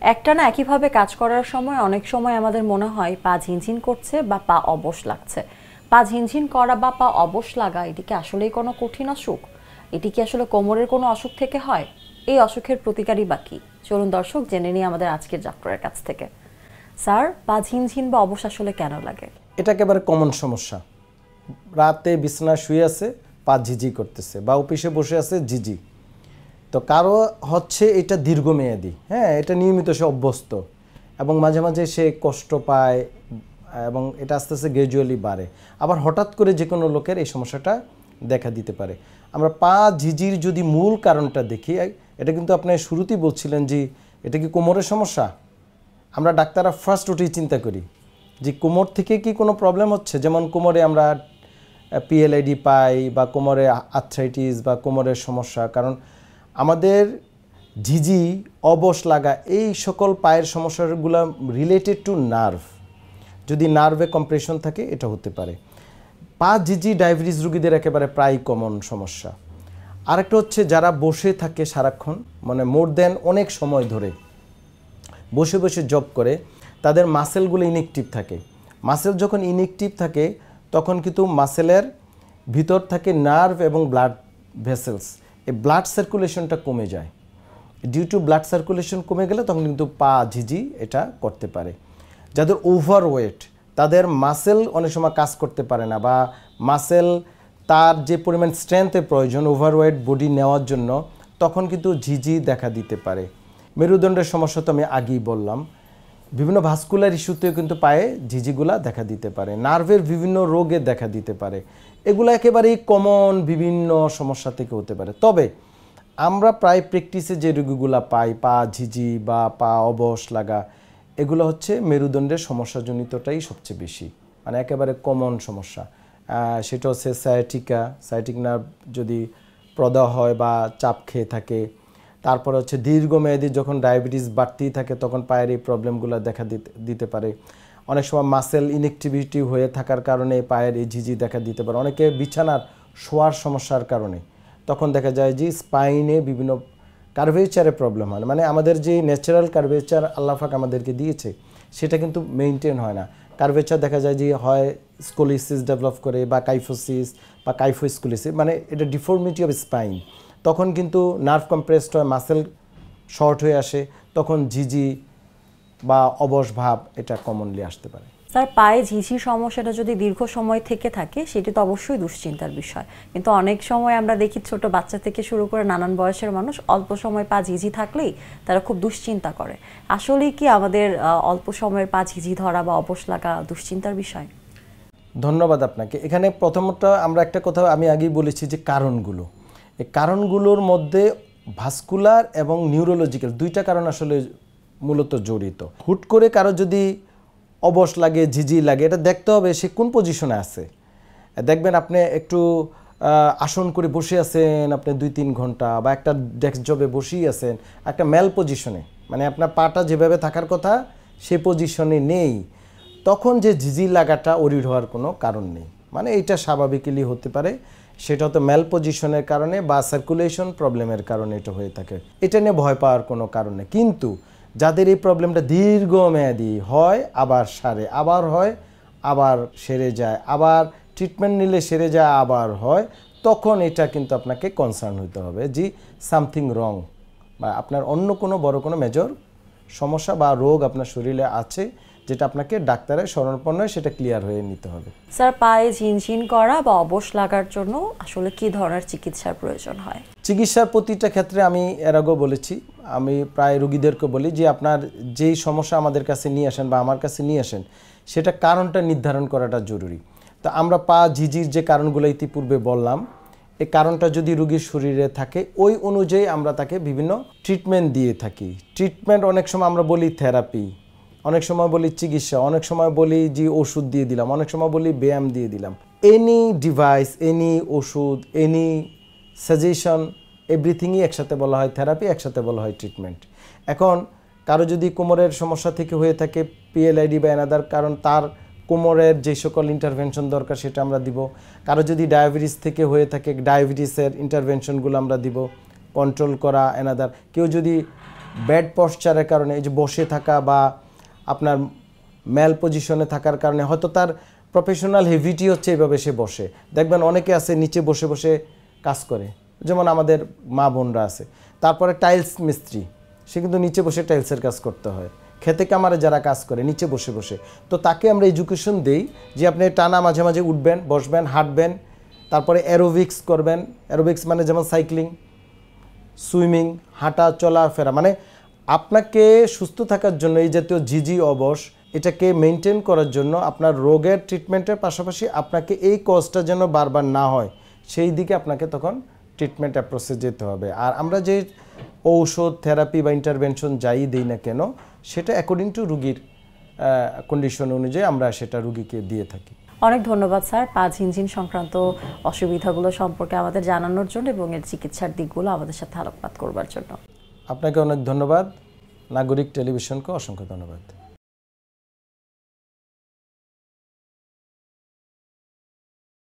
একটানা একইভাবে কাজ করার সময় অনেক সময় আমাদের মনে হয় পা ঝিনঝিন করছে বা পা অবশ লাগছে। পা ঝিনঝিন করা বা পা অবশ লাগা এটি কি আসলেই কোনো কঠিন অসুখ? এটি কি আসলে কোমরের কোনো অসুখ থেকে হয়? এই অসুখের প্রতিকারই বা কী? চলুন দর্শক জেনে নিই আমাদের আজকের ডক্টরের কাছ থেকে। স্যার, পা ঝিনঝিন বা অবশ আসলে কেন লাগে? এটা একেবারে কমন সমস্যা। রাতে বিছানায় শুয়ে আছে, পা ঝিঝি করতেছে, বা অফিসে বসে আছে ঝিঝি। তো কারো হচ্ছে এটা দীর্ঘমেয়াদী, হ্যাঁ, এটা নিয়মিত সে অভ্যস্ত, এবং মাঝে মাঝে সে কষ্ট পায়, এবং এটা আস্তে আস্তে গ্র্যাজুয়ালি বাড়ে। আবার হঠাৎ করে যে কোনো লোকের এই সমস্যাটা দেখা দিতে পারে। আমরা পা ঝিঝির যদি মূল কারণটা দেখি, এটা কিন্তু আপনি শুরুতেই বলছিলেন যে এটা কি কোমরের সমস্যা। আমরা ডাক্তাররা ফার্স্ট ওটাই চিন্তা করি যে কোমর থেকে কি কোনো প্রবলেম হচ্ছে, যেমন কোমরে আমরা পিএলআইডি পাই, বা কোমরে আর্থ্রাইটিস বা কোমরের সমস্যা। কারণ আমাদের ঝিঝি, অবশ লাগা, এই সকল পায়ের সমস্যাগুলো রিলেটেড টু নার্ভ। যদি নার্ভে কম্প্রেশন থাকে এটা হতে পারে। পা ঝিঝি ডায়াবেটিস রোগীদের একেবারে প্রায় কমন সমস্যা। আরেকটা হচ্ছে যারা বসে থাকে সারাক্ষণ, মানে মোর দেন অনেক সময় ধরে বসে বসে জব করে, তাদের মাসেলগুলো ইনএক্টিভ থাকে। মাসেল যখন ইনএক্টিভ থাকে তখন কিন্তু মাসেলের ভিতর থাকে নার্ভ এবং ব্লাড ভেসেলস, এই ব্লাড সার্কুলেশনটা কমে যায়। ডিউ টু ব্লাড সার্কুলেশন কমে গেলে তখন কিন্তু পা ঝিঝি এটা করতে পারে। যাদের ওভারওয়েট, তাদের মাসেল অনেক সময় কাজ করতে পারে না, বা মাসেল তার যে পরিমাণ স্ট্রেংথের প্রয়োজন ওভারওয়েট বডি নেওয়ার জন্য, তখন কিন্তু ঝিঝি দেখা দিতে পারে। মেরুদণ্ডের সমস্যা তো আমি আগেই বললাম। বিভিন্ন ভাস্কুলার ইস্যুতেও কিন্তু পায়ে ঝিঝিগুলা দেখা দিতে পারে। নার্ভের বিভিন্ন রোগে দেখা দিতে পারে। এগুলো একেবারেই কমন বিভিন্ন সমস্যা থেকে হতে পারে। তবে আমরা প্রায় প্র্যাকটিসে যে রোগীগুলা পাই, পা ঝিঝি বা পা অবশ লাগা, এগুলো হচ্ছে মেরুদণ্ডের সমস্যাজনিতটাই সবচেয়ে বেশি, মানে একেবারে কমন সমস্যা। সেটা হচ্ছে সায়াটিক নার্ভ যদি প্রদাহ হয় বা চাপ খেয়ে থাকে। তারপর হচ্ছে দীর্ঘমেয়াদী যখন ডায়াবেটিস বাড়তেই থাকে তখন পায়ের এই প্রবলেমগুলো দেখা দিতে পারে। অনেক সময় মাসেল ইনএক্টিভিটি হয়ে থাকার কারণে পায়ের এই ঝিঝি দেখা দিতে পারে। অনেকে বিছানার শোয়ার সমস্যার কারণে তখন দেখা যায় যে স্পাইনে বিভিন্ন কার্ভেচারে প্রবলেম হয়, মানে আমাদের যে ন্যাচারাল কার্ভেচার আল্লাহ পাক আমাদেরকে দিয়েছে সেটা কিন্তু মেনটেন হয় না। কার্ভেচার দেখা যায় যে হয় স্কোলিসিস ডেভেলপ করে, বা কাইফোসিস বা কাইফোস্কুলিসিস, মানে এটা ডিফর্মিটি অফ স্পাইন। তখন কিন্তু নার্ভ কম্প্রেসড হয়, মাসেল শর্ট হয়ে আসে, তখন ঝিঝি বা অবশ ভাব এটা কমনলি আসতে পারে। স্যার, পায়ে ঝিঝির সমস্যাটা যদি দীর্ঘ সময় থেকে থাকে সেটি তো অবশ্যই দুশ্চিন্তার বিষয়, কিন্তু অনেক সময় আমরা দেখি ছোট বাচ্চা থেকে শুরু করে নানান বয়সের মানুষ অল্প সময় পা ঝিঝি থাকলেই তারা খুব দুশ্চিন্তা করে। আসলেই কি আমাদের অল্প সময়ের পা ঝিঝি ধরা বা অবশ লাগা দুশ্চিন্তার বিষয়? ধন্যবাদ আপনাকে। এখানে প্রথমত আমরা একটা কথা আমি আগেই বলেছি যে কারণগুলো, এই কারণগুলোর মধ্যে ভাস্কুলার এবং নিউরোলজিক্যাল দুইটা কারণ আসলে মূলত জড়িত। হুট করে কারো যদি অবশ লাগে, ঝিঝি লাগে, এটা দেখতে হবে সে কোন পজিশনে আছে। দেখবেন আপনি একটু আসন করে বসে আছেন আপনি 2-3 ঘন্টা, বা একটা ডেস্ক জবে বসেই আছেন একটা ম্যাল পজিশনে, মানে আপনার পাটা যেভাবে থাকার কথা সে পজিশনে নেই, তখন যে ঝিঝি লাগাটা ওরিড হওয়ার কোনো কারণ নেই, মানে এটা স্বাভাবিকলি হতে পারে। সেটা হয়তো ম্যাল পজিশনের কারণে বা সার্কুলেশন প্রবলেমের কারণে এটা হয়ে থাকে। এটা নিয়ে ভয় পাওয়ার কোনো কারণ নেই। কিন্তু যাদের এই প্রবলেমটা দীর্ঘমেয়াদী হয়, আবার সারে, আবার হয়, আবার সেরে যায়, আবার ট্রিটমেন্ট নিলে সেরে যায়, আবার হয়, তখন এটা কিন্তু আপনাকে কনসার্ন হতে হবে যে সামথিং রং, বা আপনার অন্য কোনো বড় কোনো মেজর সমস্যা বা রোগ আপনার শরীরে আছে, যেটা আপনাকে ডাক্তারের শরণাপন্ন সেটা ক্লিয়ার হয়ে নিতে হবে। স্যার, পায়ে ঝিনঝিন করা বা অবশ লাগার জন্য আসলে কি ধরনের চিকিৎসার প্রয়োজন হয়? চিকিৎসার প্রতিটা ক্ষেত্রে আমি এর আগেও বলেছি, আমি প্রায় রোগীদেরকে বলি যে আপনার যেই সমস্যা আমাদের কাছে নিয়ে আসেন বা আমার কাছে নিয়ে আসেন সেটা কারণটা নির্ধারণ করাটা জরুরি। তো আমরা পা ঝিঝির যে কারণগুলো ইতিপূর্বে বললাম, এই কারণটা যদি রোগীর শরীরে থাকে ওই অনুযায়ী আমরা তাকে বিভিন্ন ট্রিটমেন্ট দিয়ে থাকি। ট্রিটমেন্ট অনেক সময় আমরা বলি থেরাপি, অনেক সময় বলি চিকিৎসা, অনেক সময় বলি যে ওষুধ দিয়ে দিলাম, অনেক সময় বলি ব্যায়াম দিয়ে দিলাম। এনি ডিভাইস, এনি ওষুধ, এনি সাজেশন, এভরিথিংই একসাথে বলা হয় থেরাপি, একসাথে বলা হয় ট্রিটমেন্ট। এখন কারো যদি কোমরের সমস্যা থেকে হয়ে থাকে পিএলআইডি বা এনাদার কারণ, তার কোমরের যে সকল ইন্টারভেনশন দরকার সেটা আমরা দিব। কারো যদি ডায়াবেটিস থেকে হয়ে থাকে ডায়াবেটিসের ইন্টারভেনশনগুলো আমরা দিব, কন্ট্রোল করা এনাদার। কেউ যদি ব্যাড পশ্চারের কারণে, এই যে বসে থাকা বা আপনার ম্যাল পজিশনে থাকার কারণে, হয়তো তার প্রফেশনাল হেভিটি হচ্ছে এইভাবে সে বসে। দেখবেন অনেকে আছে নিচে বসে বসে কাজ করে, যেমন আমাদের মা বোনরা আছে। তারপরে টাইলস মিস্ত্রি, সে কিন্তু নিচে বসে টাইলসের কাজ করতে হয়। খেতে কামারে যারা কাজ করে নিচে বসে বসে, তো তাকে আমরা এডুকেশন দেই যে আপনি টানা মাঝে মাঝে উঠবেন, বসবেন, হাঁটবেন, তারপরে অ্যারোবিক্স করবেন। অ্যারোবিক্স মানে যেমন সাইক্লিং, সুইমিং, হাঁটা চলাফেরা, মানে আপনাকে সুস্থ থাকার জন্য এই জাতীয় জিজি অবশ এটাকে মেনটেন করার জন্য আপনার রোগের ট্রিটমেন্টের পাশাপাশি আপনাকে এই কজটা যেন বারবার না হয় সেই দিকে আপনাকে তখন ট্রিটমেন্ট অ্যাপ্রোচে যেতে হবে। আর আমরা যে ঔষধ, থেরাপি বা ইন্টারভেনশন যাই দিই না কেন, সেটা অ্যাকর্ডিং টু রুগীর কন্ডিশন অনুযায়ী আমরা সেটা রুগীকে দিয়ে থাকি। অনেক ধন্যবাদ স্যার, পা ঝিনঝিন সংক্রান্ত অসুবিধাগুলো সম্পর্কে আমাদের জানানোর জন্য এবং এর চিকিৎসার দিকগুলো আমাদের সাথে আলোকপাত করবার জন্য। আপনাকে অনেক ধন্যবাদ। নাগরিক টেলিভিশনকে অসংখ্য ধন্যবাদ।